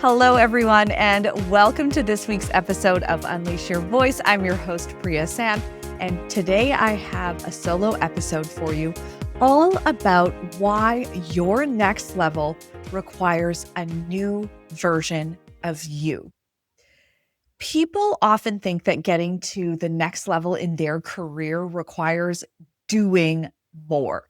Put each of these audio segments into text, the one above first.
Hello, everyone, and welcome to this week's episode of Unleash Your Voice. I'm your host, Priya, and today I have a solo episode for you all about why your next level requires a new version of you. People often think that getting to the next level in their career requires doing more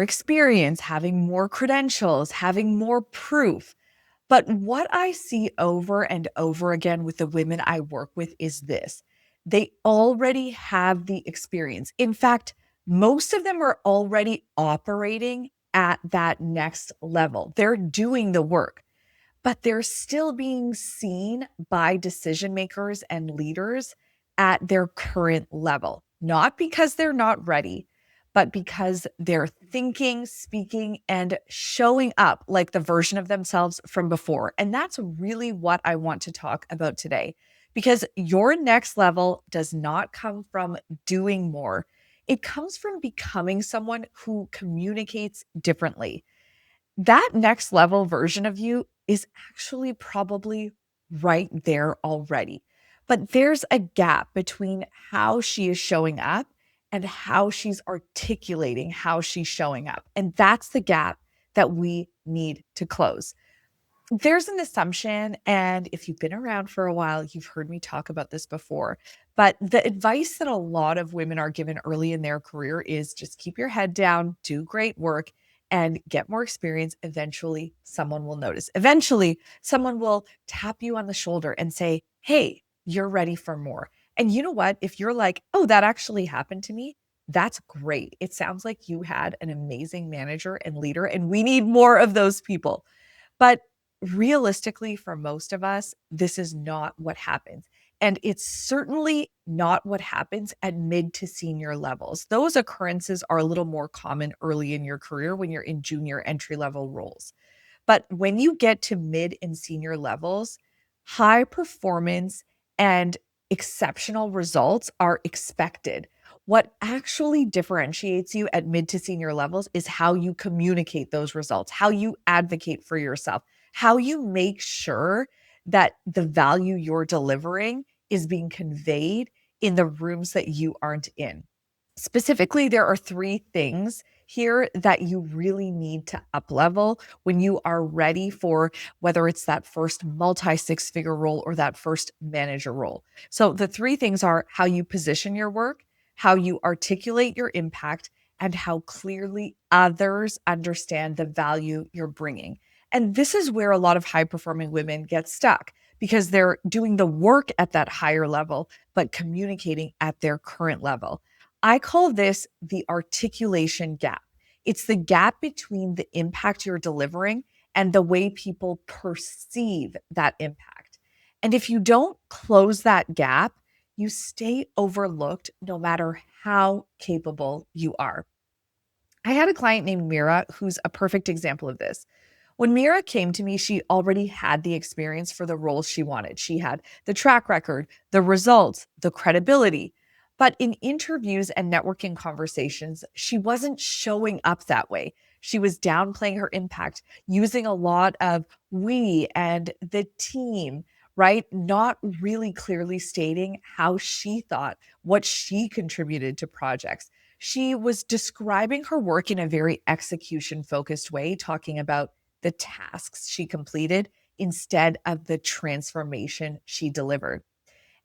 experience, having more credentials, having more proof. But what I see over and over again with the women I work with is this. They already have the experience. In fact, most of them are already operating at that next level. They're doing the work, but they're still being seen by decision makers and leaders at their current level, not because they're not ready, but because they're thinking, speaking, and showing up like the version of themselves from before. And that's really what I want to talk about today, because your next level does not come from doing more. It comes from becoming someone who communicates differently. That next level version of you is actually probably right there already. But there's a gap between how she is showing up and how she's articulating how she's showing up. And that's the gap that we need to close. There's an assumption, and if you've been around for a while, you've heard me talk about this before. But the advice that a lot of women are given early in their career is just keep your head down, do great work, and get more experience. Eventually, someone will notice. Eventually, someone will tap you on the shoulder and say, "Hey, you're ready for more." And you know what? If you're like, "Oh, that actually happened to me," that's great. It sounds like you had an amazing manager and leader, and we need more of those people. But realistically, for most of us, this is not what happens. And it's certainly not what happens at mid to senior levels. Those occurrences are a little more common early in your career when you're in junior entry level roles. But when you get to mid and senior levels, high performance and exceptional results are expected. What actually differentiates you at mid to senior levels is how you communicate those results, how you advocate for yourself, how you make sure that the value you're delivering is being conveyed in the rooms that you aren't in. Specifically, there are three things here that you really need to up level when you are ready for whether it's that first multi six figure role or that first manager role. So, the three things are how you position your work, how you articulate your impact, and how clearly others understand the value you're bringing. And this is where a lot of high performing women get stuck because they're doing the work at that higher level, but communicating at their current level. I call this the articulation gap. It's the gap between the impact you're delivering and the way people perceive that impact. And if you don't close that gap, you stay overlooked no matter how capable you are. I had a client named Mira who's a perfect example of this. When Mira came to me, she already had the experience for the roles she wanted. She had the track record, the results, the credibility. But in interviews and networking conversations, she wasn't showing up that way. She was downplaying her impact, using a lot of we and the team, right? Not really clearly stating how she thought, what she contributed to projects. She was describing her work in a very execution focused way, talking about the tasks she completed instead of the transformation she delivered.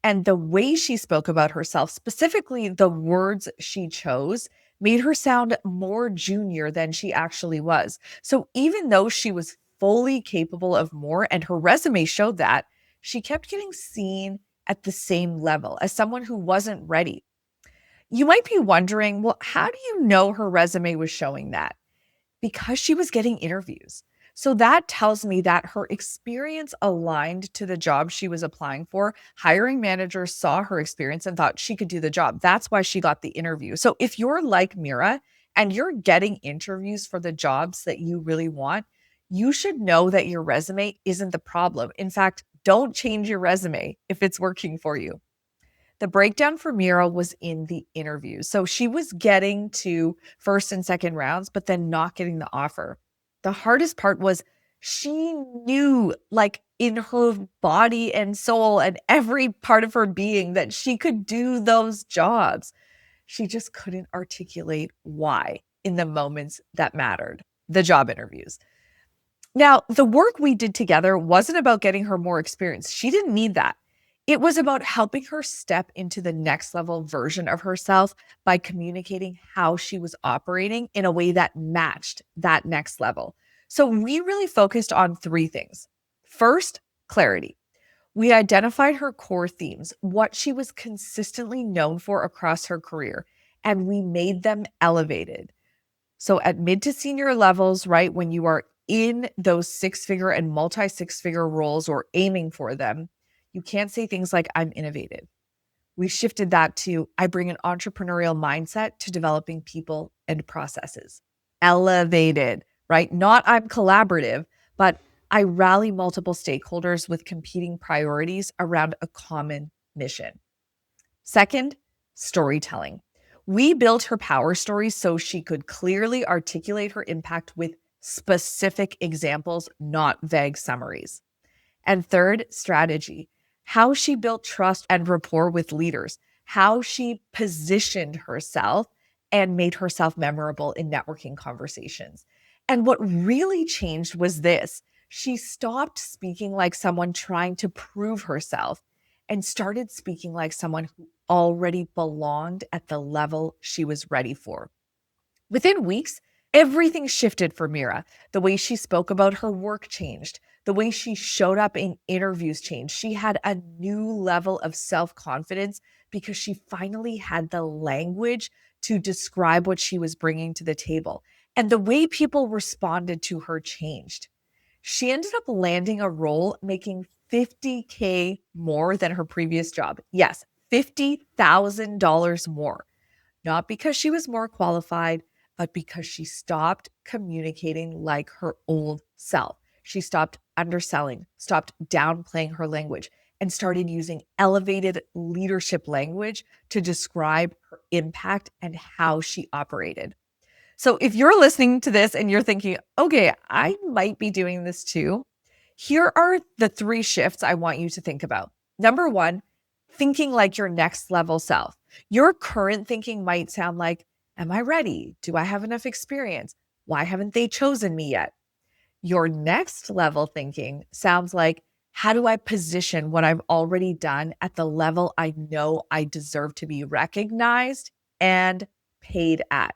And the way she spoke about herself, specifically the words she chose, made her sound more junior than she actually was. So even though she was fully capable of more and her resume showed that, she kept getting seen at the same level as someone who wasn't ready. You might be wondering, well, how do you know her resume was showing that? Because she was getting interviews. So that tells me that her experience aligned to the job she was applying for. Hiring managers saw her experience and thought she could do the job. That's why she got the interview. So if you're like Mira and you're getting interviews for the jobs that you really want, you should know that your resume isn't the problem. In fact, don't change your resume if it's working for you. The breakdown for Mira was in the interview. So she was getting to first and second rounds, but then not getting the offer. The hardest part was She knew, like in her body and soul and every part of her being, that she could do those jobs. She just couldn't articulate why in the moments that mattered, the job interviews. Now, the work we did together wasn't about getting her more experience. She didn't need that. It was about helping her step into the next level version of herself by communicating how she was operating in a way that matched that next level. So we really focused on three things. First, clarity. We identified her core themes, what she was consistently known for across her career, and we made them elevated. So at mid to senior levels, right, when you are in those six-figure and multi-six-figure roles or aiming for them, you can't say things like, I'm innovative. We shifted that to, I bring an entrepreneurial mindset to developing people and processes. Elevated, right? Not I'm collaborative, but I rally multiple stakeholders with competing priorities around a common mission. Second, storytelling. We built her power stories so she could clearly articulate her impact with specific examples, not vague summaries. And third, strategy. How she built trust and rapport with leaders, how she positioned herself and made herself memorable in networking conversations. And what really changed was this: she stopped speaking like someone trying to prove herself and started speaking like someone who already belonged at the level she was ready for. Within weeks, everything shifted for Mira. The way she spoke about her work changed. The way she showed up in interviews changed. She had a new level of self-confidence because she finally had the language to describe what she was bringing to the table. And the way people responded to her changed. She ended up landing a role making 50K more than her previous job. Yes, $50,000 more. Not because she was more qualified, but because she stopped communicating like her old self. She stopped underselling, stopped downplaying her language, and started using elevated leadership language to describe her impact and how she operated. So if you're listening to this and you're thinking, okay, I might be doing this too, here are the three shifts I want you to think about. Number one, thinking like your next level self. Your current thinking might sound like, am I ready? Do I have enough experience? Why haven't they chosen me yet? Your next level thinking sounds like, how do I position what I've already done at the level I know I deserve to be recognized and paid at?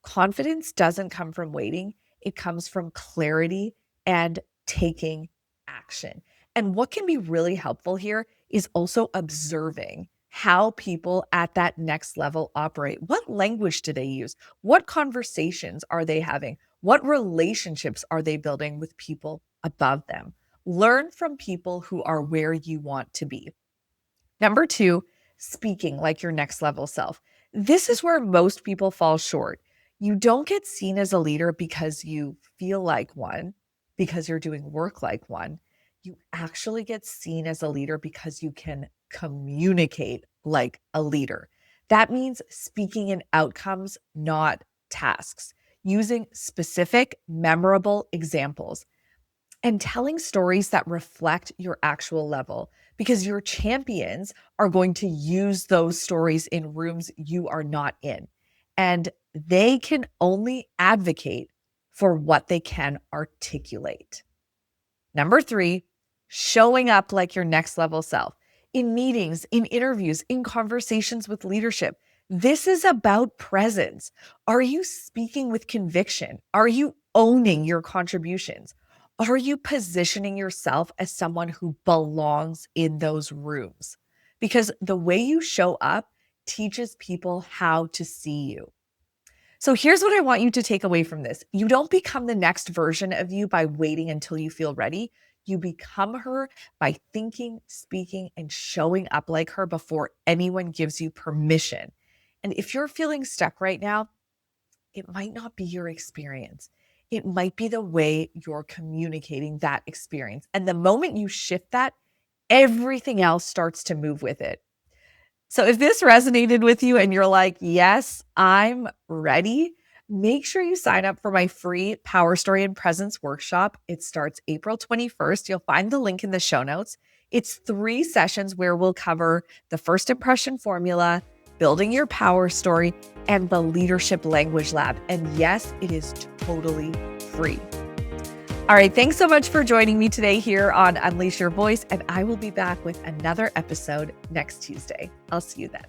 Confidence doesn't come from waiting, it comes from clarity and taking action. And what can be really helpful here is also observing how people at that next level operate. What language do they use? What conversations are they having? What relationships are they building with people above them? Learn from people who are where you want to be. Number two, speaking like your next level self. This is where most people fall short. You don't get seen as a leader because you feel like one, because you're doing work like one. You actually get seen as a leader because you can communicate like a leader. That means speaking in outcomes, not tasks, using specific, memorable examples and telling stories that reflect your actual level, because your champions are going to use those stories in rooms you are not in. And they can only advocate for what they can articulate. Number three, showing up like your next level self in meetings, in interviews, in conversations with leadership. This is about presence. Are you speaking with conviction? Are you owning your contributions? Are you positioning yourself as someone who belongs in those rooms? Because the way you show up teaches people how to see you. So here's what I want you to take away from this. You don't become the next version of you by waiting until you feel ready. You become her by thinking, speaking, and showing up like her before anyone gives you permission. And if you're feeling stuck right now, it might not be your experience. It might be the way you're communicating that experience. And the moment you shift that, everything else starts to move with it. So if this resonated with you and you're like, yes, I'm ready, make sure you sign up for my free Power Story and Presence workshop. It starts April 21st. You'll find the link in the show notes. It's 3 sessions where we'll cover the first impression formula, building your power story, and the leadership language lab. And yes, it is totally free. All right, thanks so much for joining me today here on Unleash Your Voice, and I will be back with another episode next Tuesday. I'll see you then.